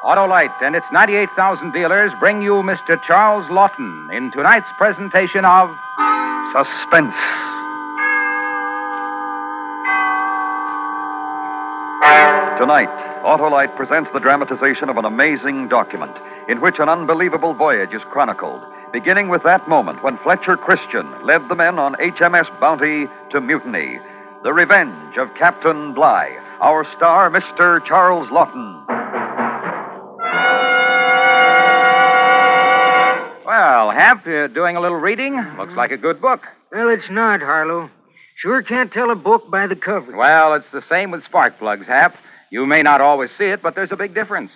Autolite and its 98,000 dealers bring you Mr. Charles Laughton in tonight's presentation of Suspense. Tonight, Autolite presents the dramatization of an amazing document in which an unbelievable voyage is chronicled, beginning with that moment when Fletcher Christian led the men on HMS Bounty to mutiny. The Revenge of Captain Bligh. Our star, Mr. Charles Laughton. Well, Hap, you're doing a little reading? Looks like a good book. Well, it's not, Harlow. Sure can't tell a book by the cover. Well, it's the same with spark plugs, Hap. You may not always see it, but there's a big difference.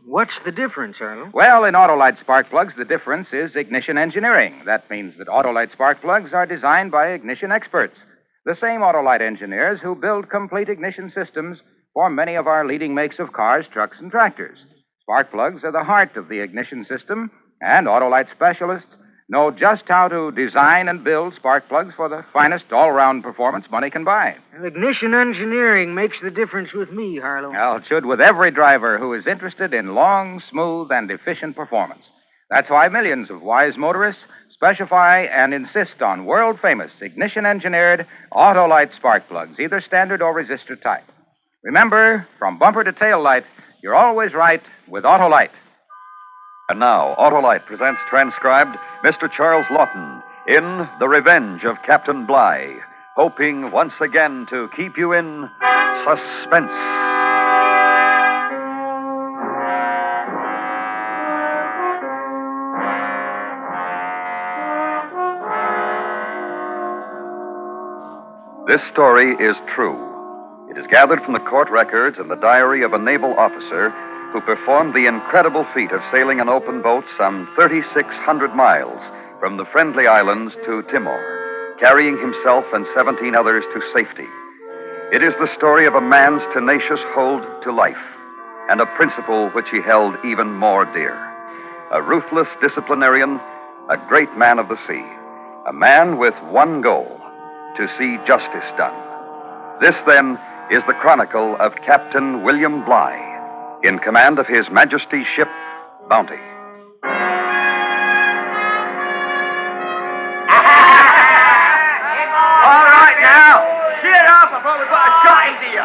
What's the difference, Harlow? Well, in Autolite spark plugs, the difference is ignition engineering. That means that Autolite spark plugs are designed by ignition experts. The same Autolite engineers who build complete ignition systems for many of our leading makes of cars, trucks, and tractors. Spark plugs are the heart of the ignition system, and Autolite specialists know just how to design and build spark plugs for the finest all-round performance money can buy. Well, ignition engineering makes the difference with me, Harlow. Well, it should with every driver who is interested in long, smooth, and efficient performance. That's why millions of wise motorists specify and insist on world-famous ignition-engineered Autolite spark plugs, either standard or resistor type. Remember, from bumper to tail light, you're always right with Autolite. And now, Autolite presents transcribed Mr. Charles Laughton in The Revenge of Captain Bligh, hoping once again to keep you in suspense. This story is true. It is gathered from the court records and the diary of a naval officer who performed the incredible feat of sailing an open boat some 3,600 miles from the Friendly Islands to Timor, carrying himself and 17 others to safety. It is the story of a man's tenacious hold to life and a principle which he held even more dear. A ruthless disciplinarian, a great man of the sea, a man with one goal, to see justice done. This, then, is the chronicle of Captain William Bligh, in command of His Majesty's ship, Bounty. All right, now. Sit up before we put a shot into you.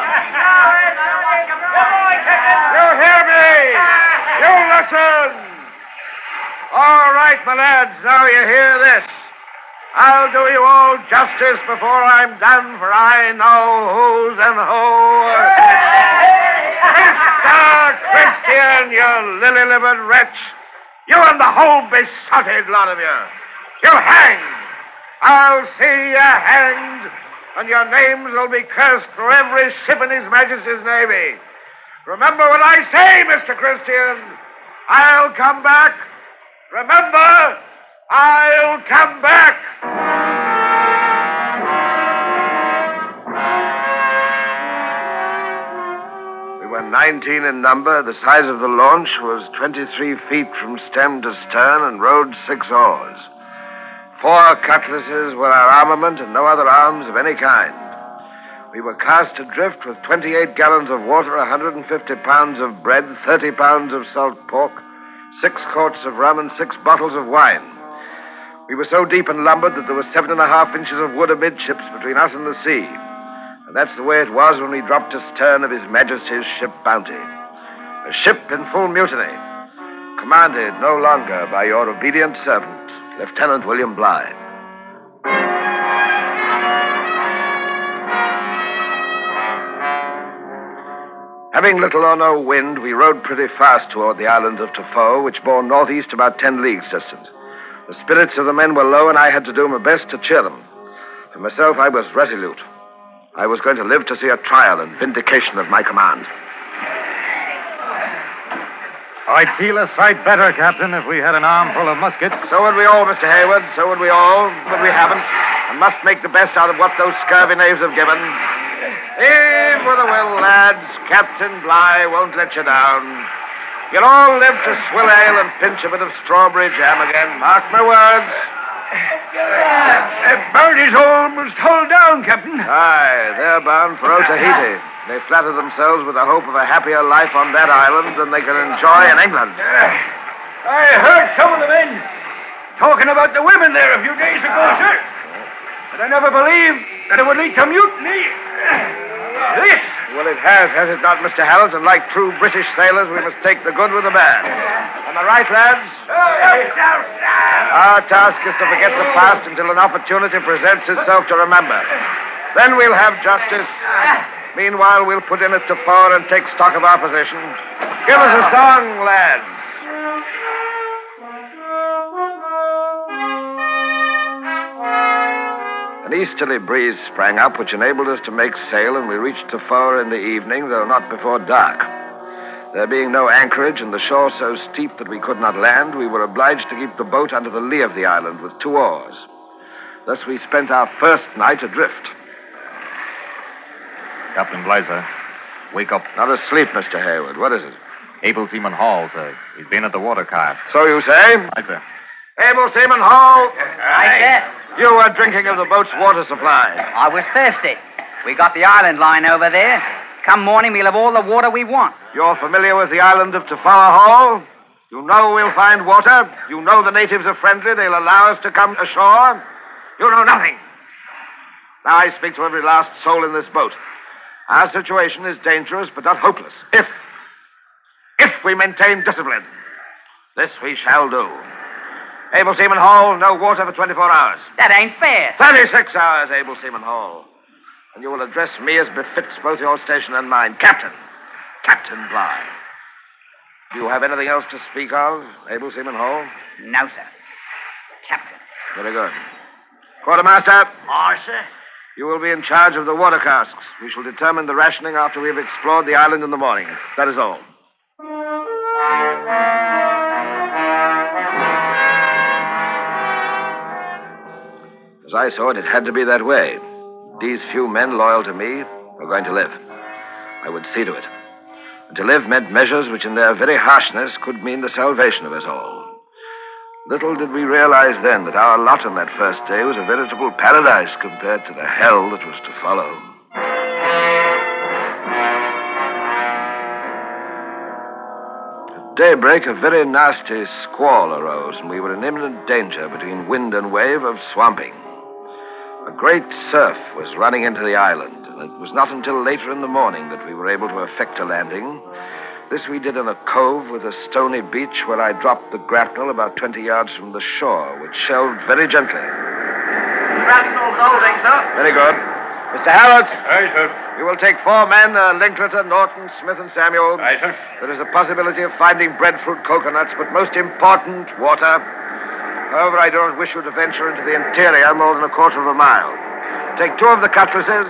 You hear me? You listen. All right, my lads, now you hear this. I'll do you all justice before I'm done, for I know who's and who. Mr. Christian, you lily-livered wretch. You and the whole besotted lot of you. You're hanged. I'll see you hanged, and your names will be cursed through every ship in His Majesty's Navy. Remember what I say, Mr. Christian. I'll come back. Remember, I'll come back. We were 19 in number. The size of the launch was 23 feet from stem to stern and rowed 6 oars. 4 cutlasses were our armament and no other arms of any kind. We were cast adrift with 28 gallons of water, 150 pounds of bread, 30 pounds of salt pork, 6 quarts of rum, and 6 bottles of wine. We were so deep and lumbered that there were 7.5 inches of wood amidships between us and the sea. And that's the way it was when we dropped astern of His Majesty's ship Bounty. A ship in full mutiny, commanded no longer by your obedient servant, Lieutenant William Bligh. Having little or no wind, we rowed pretty fast toward the island of Tofo, which bore northeast about 10 leagues distant. The spirits of the men were low, and I had to do my best to cheer them. For myself, I was resolute. I was going to live to see a trial and vindication of my command. I'd feel a sight better, Captain, if we had an armful of muskets. So would we all, Mr. Hayward. So would we all. But we haven't. And must make the best out of what those scurvy knaves have given. Heave with a will, lads. Captain Bligh won't let you down. You'll all live to swill ale and pinch a bit of strawberry jam again. Mark my words. That bird is almost hull down, Captain. Aye, they're bound for Otaheite. They flatter themselves with the hope of a happier life on that island than they can enjoy in England. I heard some of the men talking about the women there a few days ago, sir. But I never believed that it would lead to mutiny. This. Well, it has it not, Mr. Hamilton? Like true British sailors, we must take the good with the bad. Am I right, lads? Our task is to forget the past until an opportunity presents itself to remember. Then we'll have justice. Meanwhile, we'll put in at Tafar and take stock of our position. Give us a song, lads. An easterly breeze sprang up, which enabled us to make sail, and we reached Tafar in the evening, though not before dark. There being no anchorage and the shore so steep that we could not land, we were obliged to keep the boat under the lee of the island with 2 oars. Thus we spent our first night adrift. Captain Bligh, sir. Wake up. Not asleep, Mr. Hayward. What is it? Able Seaman Hall, sir. He's been at the water cask. So you say? Aye, sir. Able Seaman Hall. Aye, sir. You were drinking of the boat's water supply. I was thirsty. We got the island line over there. Come morning, we'll have all the water we want. You're familiar with the island of Tafar Hall? You know we'll find water? You know the natives are friendly. They'll allow us to come ashore? You know nothing. Now I speak to every last soul in this boat. Our situation is dangerous, but not hopeless. If we maintain discipline, this we shall do. Able Seaman Hall, no water for 24 hours. That ain't fair. 36 hours, Able Seaman Hall. And you will address me as befits both your station and mine. Captain Bligh. Do you have anything else to speak of, Able Seaman Hall? No, sir. Captain. Very good. Quartermaster. Aye, sir. You will be in charge of the water casks. We shall determine the rationing after we have explored the island in the morning. That is all. As I saw it, it had to be that way. These few men loyal to me were going to live. I would see to it. And to live meant measures which in their very harshness could mean the salvation of us all. Little did we realize then that our lot on that first day was a veritable paradise compared to the hell that was to follow. At daybreak, a very nasty squall arose, and we were in imminent danger between wind and wave of swamping. A great surf was running into the island, and it was not until later in the morning that we were able to effect a landing. This we did in a cove with a stony beach where I dropped the grapnel about 20 yards from the shore, which shelved very gently. Grapnel's holding, sir. Very good. Mr. Howard. Aye, sir. You will take 4 men, Linklater, Norton, Smith, and Samuel. Aye, sir. There is a possibility of finding breadfruit coconuts, but most important, water. However, I don't wish you to venture into the interior more than a quarter of a mile. Take 2 of the cutlasses.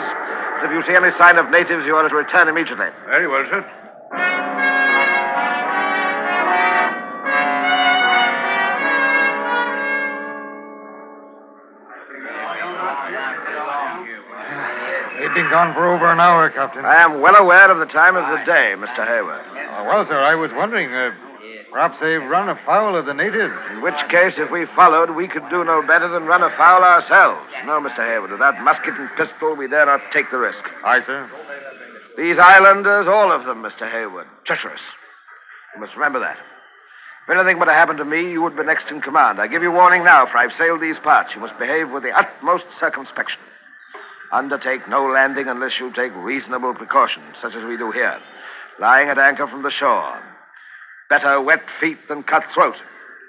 If you see any sign of natives, you are to return immediately. Very well, sir. They've been gone for over an hour, Captain. I am well aware of the time of the day, Mr. Hayward. Well, sir, I was wondering, perhaps they've run afoul of the natives. In which case, if we followed, we could do no better than run afoul ourselves. No, Mr. Hayward, with that musket and pistol, we dare not take the risk. Aye, sir. These islanders, all of them, Mr. Hayward, treacherous. You must remember that. If anything were to happen to me, you would be next in command. I give you warning now, for I've sailed these parts. You must behave with the utmost circumspection. Undertake no landing unless you take reasonable precautions, such as we do here, lying at anchor from the shore. Better wet feet than cut throat.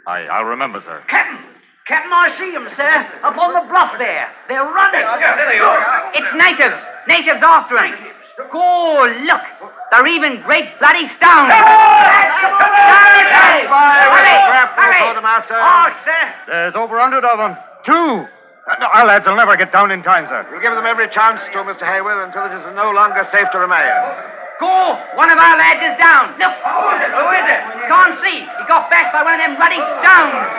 Aye, I'll remember, sir. Captain, I see them, sir. Up on the bluff there. They're running. It's natives. Natives after them. Oh, look. They're even great bloody stones. Hurry! Quartermaster. Oh, sir. There's over 100 of them. 2. Our lads will never get down in time, sir. We'll give them every chance to, Mr. Hayward, until it is no longer safe to remain. Go! One of our lads is down. Look. Who is it? Can't see. He got bashed by one of them bloody stones.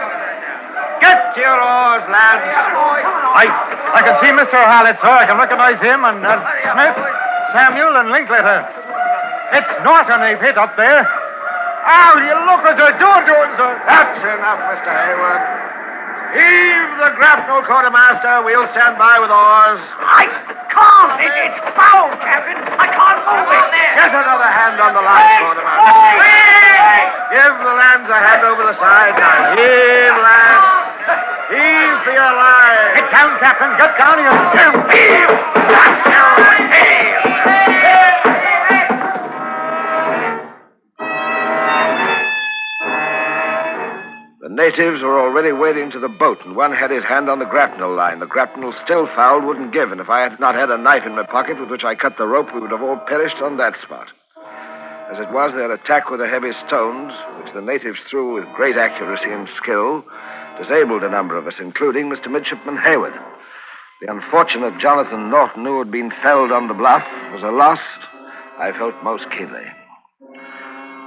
Get to your oars, lads. I can see Mr. Hallett, sir. I can recognize him and Smith, Samuel, and Linklater. It's Norton they've hit up there. How do you look at the door doing, sir? That's enough, Mr. Hayward. Heave the grapnel, quartermaster. We'll stand by with oars. I can't. It's foul, Captain. I can't move it. Get another hand on the line, quartermaster. Give the lads a hand over the side. Now heave, lads. Heave for your lives. Get down, Captain. Get down here. Heave. The natives were already wading to the boat, and one had his hand on the grapnel line. The grapnel, still fouled, wouldn't give, and if I had not had a knife in my pocket with which I cut the rope, we would have all perished on that spot. As it was, their attack with the heavy stones, which the natives threw with great accuracy and skill, disabled a number of us, including Mr. Midshipman Hayward. The unfortunate Jonathan Norton, who had been felled on the bluff, was a loss I felt most keenly.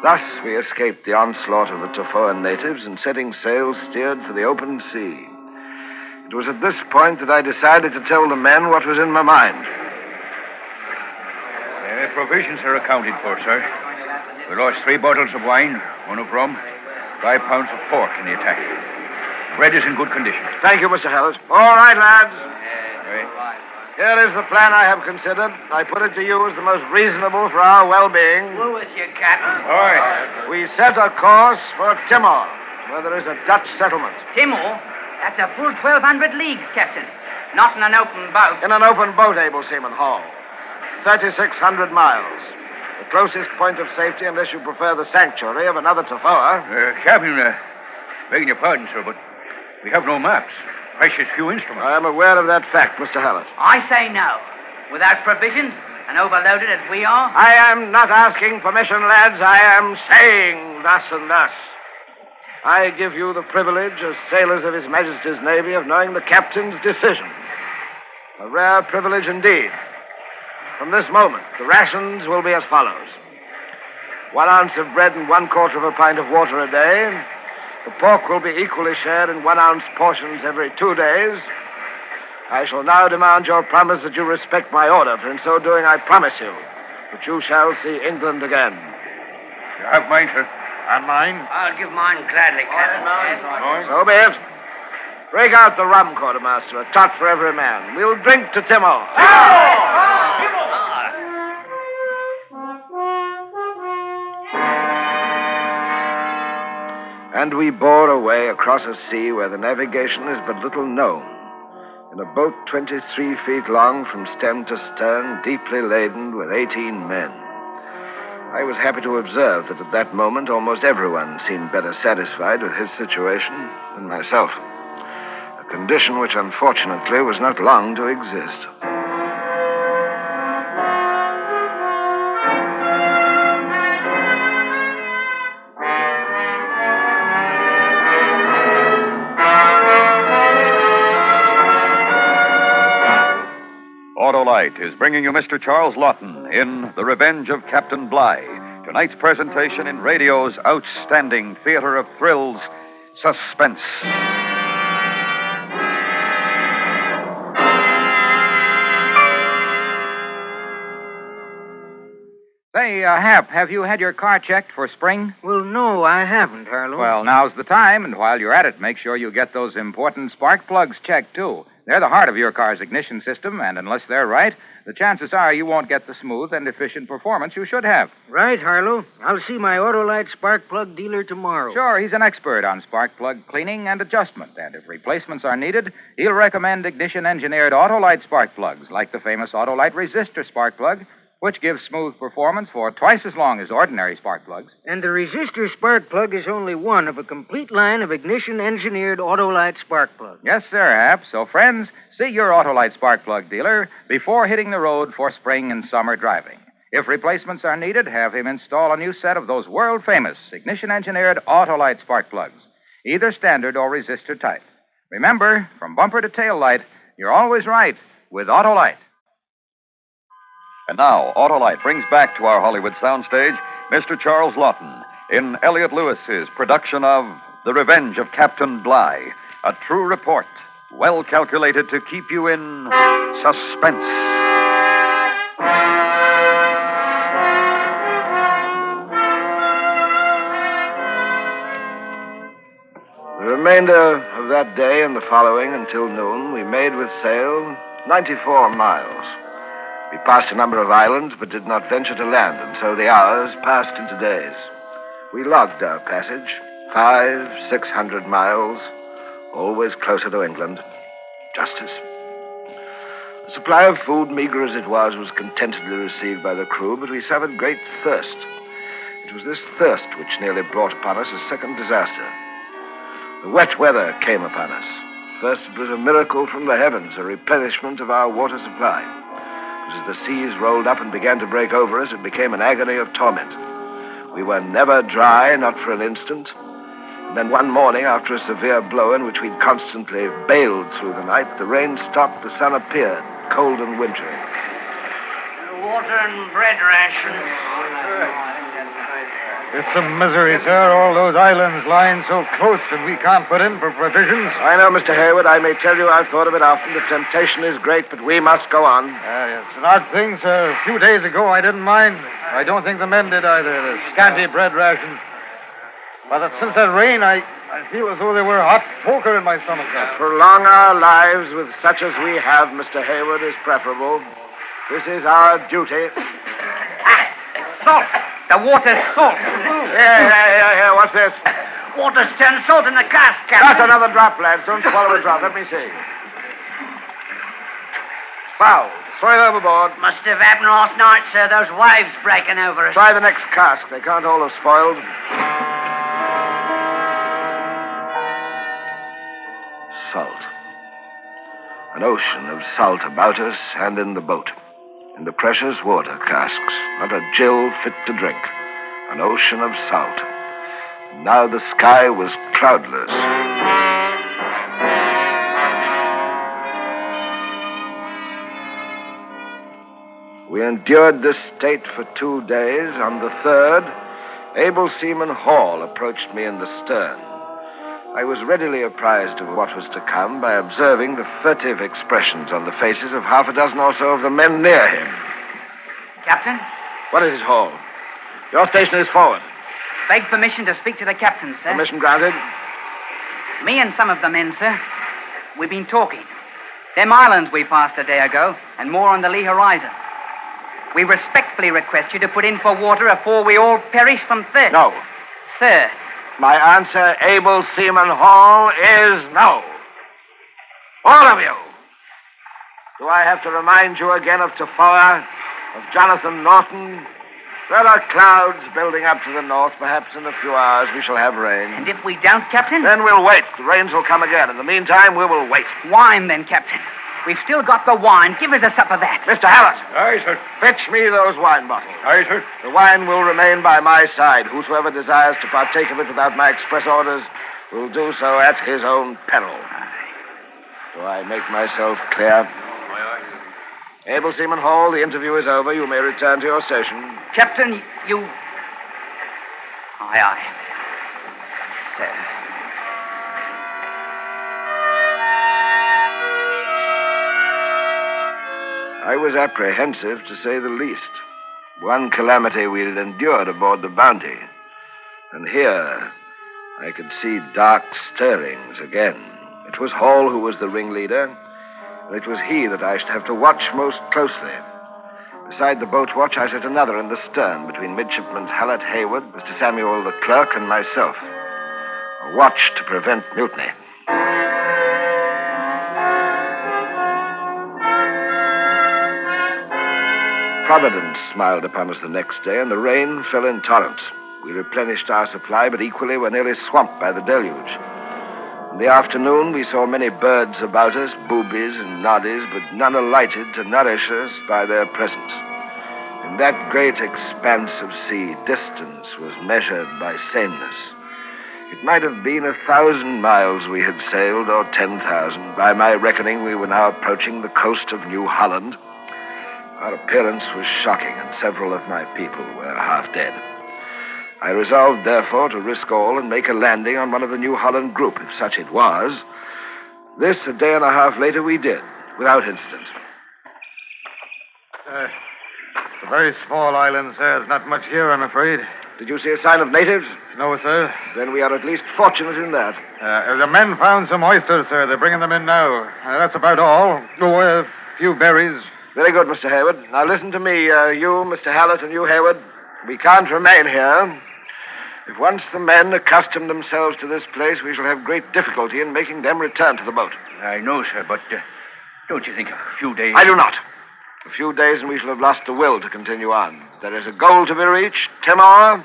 Thus, we escaped the onslaught of the Tofoan natives and, setting sail, steered for the open sea. It was at this point that I decided to tell the men what was in my mind. Provisions are accounted for, sir. We lost 3 bottles of wine, 1 of rum, 5 pounds of pork in the attack. Bread is in good condition. Thank you, Mr. Hallett. All right, lads. Here is the plan I have considered. I put it to you as the most reasonable for our well-being. Who is your Captain? All right. We set a course for Timor, where there is a Dutch settlement. Timor? That's a full 1,200 leagues, Captain. Not in an open boat. In an open boat, Able Seaman Hall. 3,600 miles. The closest point of safety, unless you prefer the sanctuary of another Tofoa. Captain, begging your pardon, sir, but we have no maps. Precious few instruments. I am aware of that fact, Mr. Hallett. I say no. Without provisions, and overloaded as we are. I am not asking permission, lads. I am saying thus and thus. I give you the privilege, as sailors of His Majesty's Navy, of knowing the captain's decision. A rare privilege indeed. From this moment, the rations will be as follows. 1 ounce of bread and 1/4 of a pint of water a day. The pork will be equally shared in 1 ounce portions every 2 days. I shall now demand your promise that you respect my order, for in so doing I promise you that you shall see England again. You have mine, sir. And mine? I'll give mine gladly, Captain. So be it. Break out the rum, quartermaster, a tot for every man. We'll drink to Timor. And we bore away across a sea where the navigation is but little known. In a boat 23 feet long from stem to stern, deeply laden with 18 men. I was happy to observe that at that moment almost everyone seemed better satisfied with his situation than myself. A condition which unfortunately was not long to exist. Autolite is bringing you Mr. Charles Laughton in The Revenge of Captain Bligh. Tonight's presentation in radio's outstanding theater of thrills, Suspense. Say, Hap, have you had your car checked for spring? Well, no, I haven't, Harlow. Well, now's the time, and while you're at it, make sure you get those important spark plugs checked, too. They're the heart of your car's ignition system, and unless they're right, the chances are you won't get the smooth and efficient performance you should have. Right, Harlow. I'll see my Autolite spark plug dealer tomorrow. Sure, he's an expert on spark plug cleaning and adjustment, and if replacements are needed, he'll recommend ignition-engineered Autolite spark plugs, like the famous Autolite resistor spark plug, which gives smooth performance for twice as long as ordinary spark plugs. And the resistor spark plug is only one of a complete line of ignition-engineered Autolite spark plugs. Yes, sir, Hap. So, friends, see your Autolite spark plug dealer before hitting the road for spring and summer driving. If replacements are needed, have him install a new set of those world-famous ignition-engineered Autolite spark plugs, either standard or resistor type. Remember, from bumper to tail light, you're always right with Autolite. And now, Autolite brings back to our Hollywood soundstage Mr. Charles Laughton in Elliot Lewis's production of The Revenge of Captain Bligh, a true report, well calculated to keep you in suspense. The remainder of that day and the following until noon, we made with sail 94 miles. We passed a number of islands, but did not venture to land, and so the hours passed into days. We logged our passage, 500-600 miles, always closer to England. Justice. The supply of food, meager as it was contentedly received by the crew, but we suffered great thirst. It was this thirst which nearly brought upon us a second disaster. The wet weather came upon us. First, it was a miracle from the heavens, a replenishment of our water supply. But as the seas rolled up and began to break over us, it became an agony of torment. We were never dry, not for an instant. And then one morning, after a severe blow in which we'd constantly bailed through the night, the rain stopped, the sun appeared, cold and wintry. Water and bread rations. It's a misery, sir, all those islands lying so close and we can't put in for provisions. I know, Mr. Hayward. I may tell you I've thought of it often. The temptation is great, but we must go on. It's an odd thing, sir. A few days ago, I didn't mind. I don't think the men did either. The scanty bread rations. But since that rain, I feel as though there were hot poker in my stomach, sir. Prolong our lives with such as we have, Mr. Hayward, is preferable. This is our duty. Salt. The water's salt. Here. What's this? Water's turned salt in the cask, Captain. That's another drop, lads. Don't swallow a drop. Let me see. Foul. Throw it overboard. Must have happened last night, sir. Those waves breaking over us. Try the next cask. They can't all have spoiled. Salt. An ocean of salt about us and in the boat. In the precious water casks, not a gill fit to drink. An ocean of salt. Now the sky was cloudless. We endured this state for 2 days. On the third, able seaman Hall approached me in the stern. I was readily apprised of what was to come by observing the furtive expressions on the faces of half a dozen or so of the men near him. Captain? What is it, Hall? Your station is forward. Beg permission to speak to the captain, sir. Permission granted. Me and some of the men, sir. We've been talking. Them islands we passed a day ago, and more on the lee horizon. We respectfully request you to put in for water afore we all perish from thirst. No. Sir. My answer, able seaman Hall, is no. All of you. Do I have to remind you again of Tafoa, of Jonathan Norton? There are clouds building up to the north. Perhaps in a few hours we shall have rain. And if we don't, Captain? Then we'll wait. The rains will come again. In the meantime, we will wait. Wine, then, Captain. We've still got the wine. Give us a sup of that. Mr. Hallett. Aye, sir. Fetch me those wine bottles. Aye, sir. The wine will remain by my side. Whosoever desires to partake of it without my express orders will do so at his own peril. Do I make myself clear? Able Seaman Hall, the interview is over. You may return to your station. Captain, you... Aye. Sir. I was apprehensive, to say the least. One calamity we had endured aboard the Bounty. And here, I could see dark stirrings again. It was Hall who was the ringleader, and it was he that I should have to watch most closely. Beside the boat watch, I set another in the stern between Midshipmen Hallett, Hayward, Mr. Samuel the clerk, and myself. A watch to prevent mutiny. Providence smiled upon us the next day, and the rain fell in torrents. We replenished our supply, but equally were nearly swamped by the deluge. In the afternoon, we saw many birds about us, boobies and noddies, but none alighted to nourish us by their presence. In that great expanse of sea, distance was measured by sameness. It might have been 1,000 miles we had sailed, or 10,000. By my reckoning, we were now approaching the coast of New Holland. Our appearance was shocking, and several of my people were half dead. I resolved, therefore, to risk all and make a landing on one of the New Holland group, if such it was. This, a day and a half later, we did, without incident. It's a very small island, sir. There's not much here, I'm afraid. Did you see a sign of natives? No, sir. Then we are at least fortunate in that. The men found some oysters, sir. They're bringing them in now. That's about all. Oh, a few berries. Very good, Mr. Hayward. Now listen to me, you, Mr. Hallett, and you, Hayward. We can't remain here. If once the men accustom themselves to this place, we shall have great difficulty in making them return to the boat. I know, sir, but don't you think a few days... I do not. A few days and we shall have lost the will to continue on. There is a goal to be reached, Timor.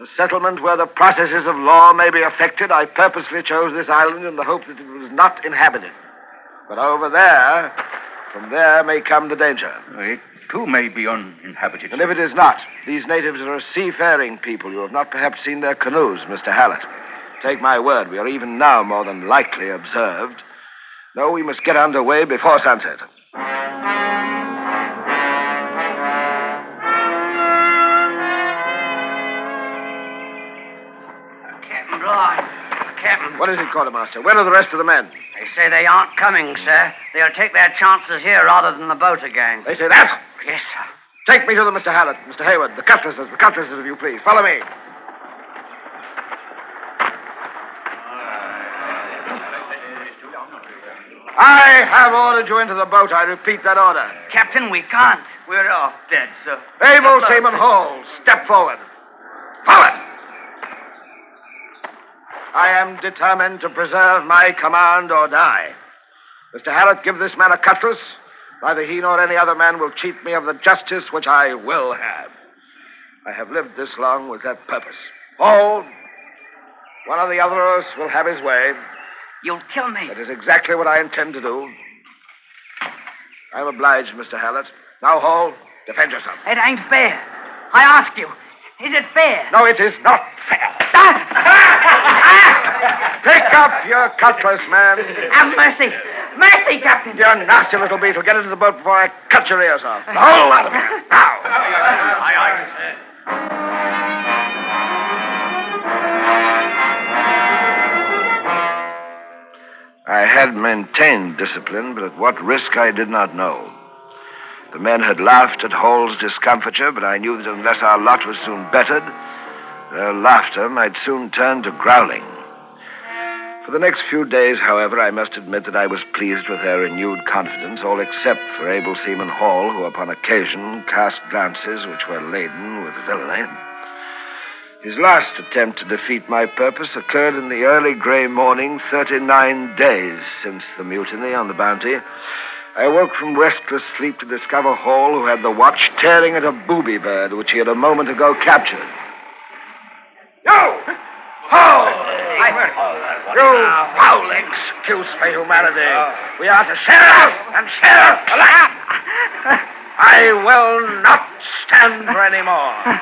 A settlement where the processes of law may be effected. I purposely chose this island in the hope that it was not inhabited. But over there, from there may come the danger. It, too, may be uninhabited. And if it is not, these natives are a seafaring people. You have not perhaps seen their canoes, Mr. Hallett. Take my word, we are even now more than likely observed. No, we must get underway before sunset. Captain Bligh. Captain. What is it, quartermaster? Where are the rest of the men? They say they aren't coming, sir. They'll take their chances here rather than the boat again. They say that? Yes, sir. Take me to them, Mr. Hallett, Mr. Hayward. The cutlasses, if you please. Follow me. I have ordered you into the boat. I repeat that order. Captain, we can't. We're off dead, sir. Able Seaman Hall, step forward. Forward! I am determined to preserve my command or die. Mr. Hallett, give this man a cutlass. Neither he nor any other man will cheat me of the justice which I will have. I have lived this long with that purpose. Hold. One or the other of us will have his way. You'll kill me. That is exactly what I intend to do. I'm obliged, Mr. Hallett. Now, Hall, defend yourself. It ain't fair. I ask you, is it fair? No, it is not fair. Pick up your cutlass, man. Have mercy. Mercy, Captain. You nasty little beetle. Get into the boat before I cut your ears off. The whole lot of you. Now. I had maintained discipline, but at what risk I did not know. The men had laughed at Hall's discomfiture, but I knew that unless our lot was soon bettered, their laughter might soon turn to growling. For the next few days, however, I must admit that I was pleased with their renewed confidence, all except for Able Seaman Hall, who upon occasion cast glances which were laden with villainy. His last attempt to defeat my purpose occurred in the early gray morning, 39 days since the mutiny on the Bounty. I woke from restless sleep to discover Hall, who had the watch, tearing at a booby bird which he had a moment ago captured. You! Hall! You foul, excuse my humanity. We are to share and share alike. I will not stand for any more.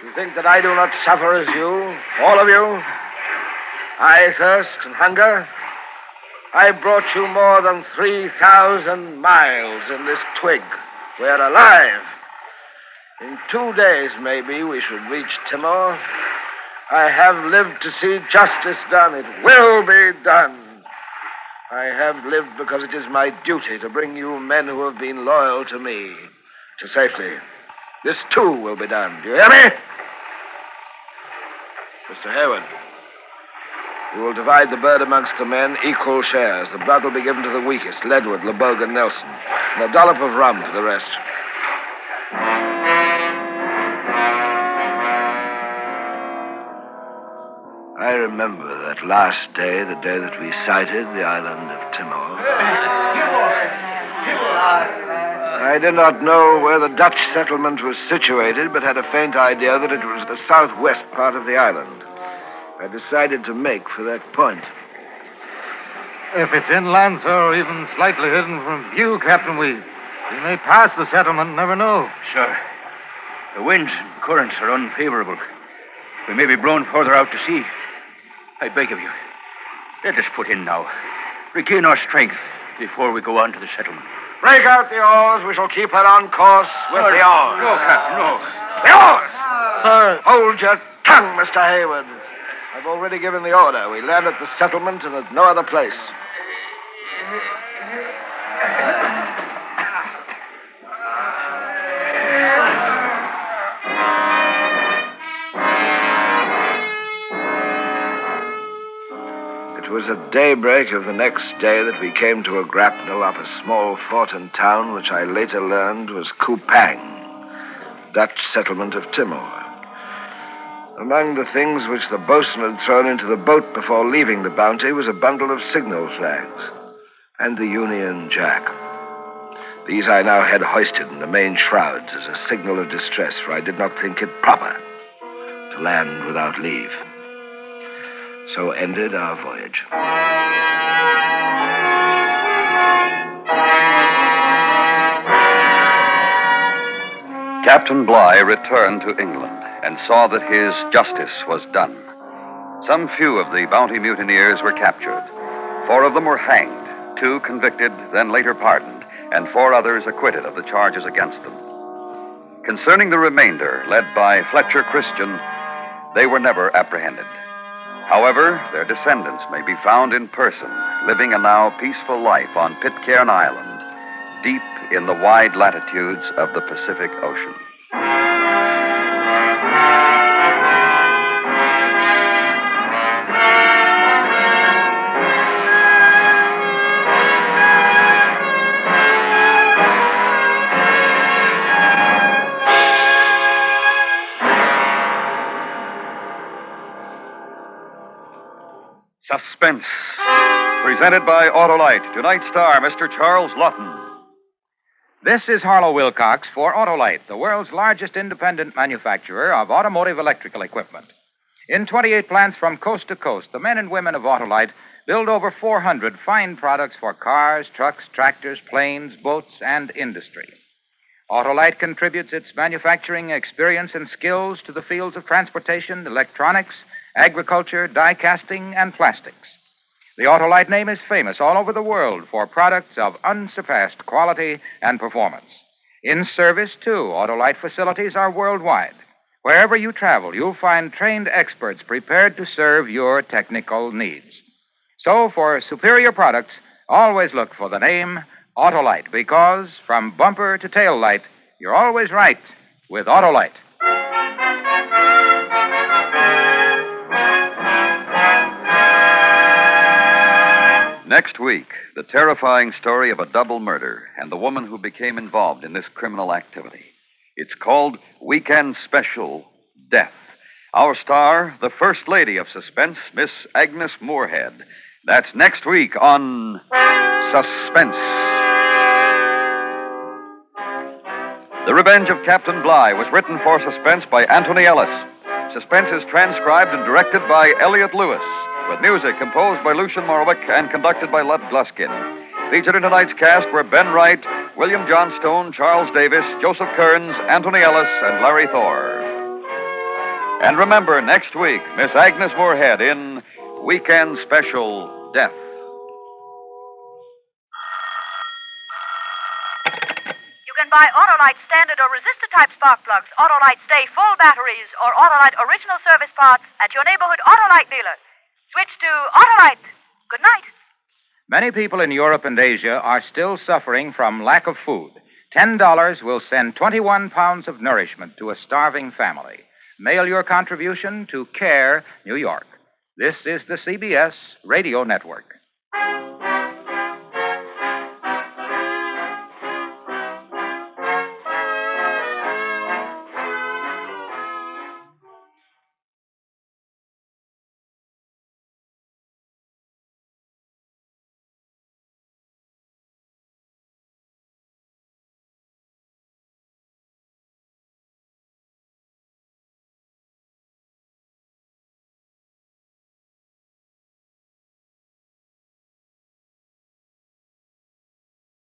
You think that I do not suffer as you, all of you? I thirst and hunger. I brought you more than 3,000 miles in this twig. We're alive. In 2 days, maybe, we should reach Timor. I have lived to see justice done. It will be done. I have lived because it is my duty to bring you men who have been loyal to me to safety. This, too, will be done. Do you hear me? Mr. Hayward, you will divide the bird amongst the men, equal shares. The blood will be given to the weakest, Ledward, LeBogue, and Nelson, and a dollop of rum to the rest. I remember that last day, the day that we sighted the island of Timor. I did not know where the Dutch settlement was situated, but had a faint idea that it was the southwest part of the island. I decided to make for that point. If it's inland, sir, or even slightly hidden from view, Captain, we may pass the settlement and never know. Sir, the winds and currents are unfavorable. We may be blown further out to sea. I beg of you, let us put in now. Regain our strength before we go on to the settlement. Break out the oars. We shall keep her on course with the oars. No, Captain, no. The oars! Sir. Hold your tongue, Mr. Hayward. I've already given the order. We land at the settlement and at no other place. at daybreak of the next day that we came to a grapnel off a small fort and town which I later learned was Kupang, Dutch settlement of Timor. Among the things which the boatswain had thrown into the boat before leaving the Bounty was a bundle of signal flags and the Union Jack. These I now had hoisted in the main shrouds as a signal of distress, for I did not think it proper to land without leave. So ended our voyage. Captain Bligh returned to England and saw that his justice was done. Some few of the Bounty mutineers were captured. 4 of them were hanged, 2 convicted, then later pardoned, and 4 others acquitted of the charges against them. Concerning the remainder, led by Fletcher Christian, they were never apprehended. However, their descendants may be found in person, living a now peaceful life on Pitcairn Island, deep in the wide latitudes of the Pacific Ocean. Suspense, presented by Autolite. Tonight's star, Mr. Charles Laughton. This is Harlow Wilcox for Autolite, the world's largest independent manufacturer of automotive electrical equipment. In 28 plants from coast to coast, the men and women of Autolite build over 400 fine products for cars, trucks, tractors, planes, boats, and industry. Autolite contributes its manufacturing experience and skills to the fields of transportation, electronics, agriculture, die casting, and plastics. The Autolite name is famous all over the world for products of unsurpassed quality and performance. In service, too, Autolite facilities are worldwide. Wherever you travel, you'll find trained experts prepared to serve your technical needs. So, for superior products, always look for the name Autolite, because from bumper to tail light, you're always right with Autolite. Next week, the terrifying story of a double murder and the woman who became involved in this criminal activity. It's called Weekend Special, Death. Our star, the First Lady of Suspense, Miss Agnes Moorehead. That's next week on Suspense. The Revenge of Captain Bligh was written for Suspense by Anthony Ellis. Suspense is transcribed and directed by Elliot Lewis, with music composed by Lucian Morowick and conducted by Lud Gluskin. Featured in tonight's cast were Ben Wright, William Johnstone, Charles Davis, Joseph Kearns, Anthony Ellis, and Larry Thor. And remember, next week, Miss Agnes Moorehead in Weekend Special, Death. You can buy Autolite standard or resistor-type spark plugs, Autolite Stay full batteries, or Autolite original service parts at your neighborhood Autolite dealer. Switch to Autolite. Good night. Many people in Europe and Asia are still suffering from lack of food. $10 will send 21 pounds of nourishment to a starving family. Mail your contribution to CARE, New York. This is the CBS Radio Network.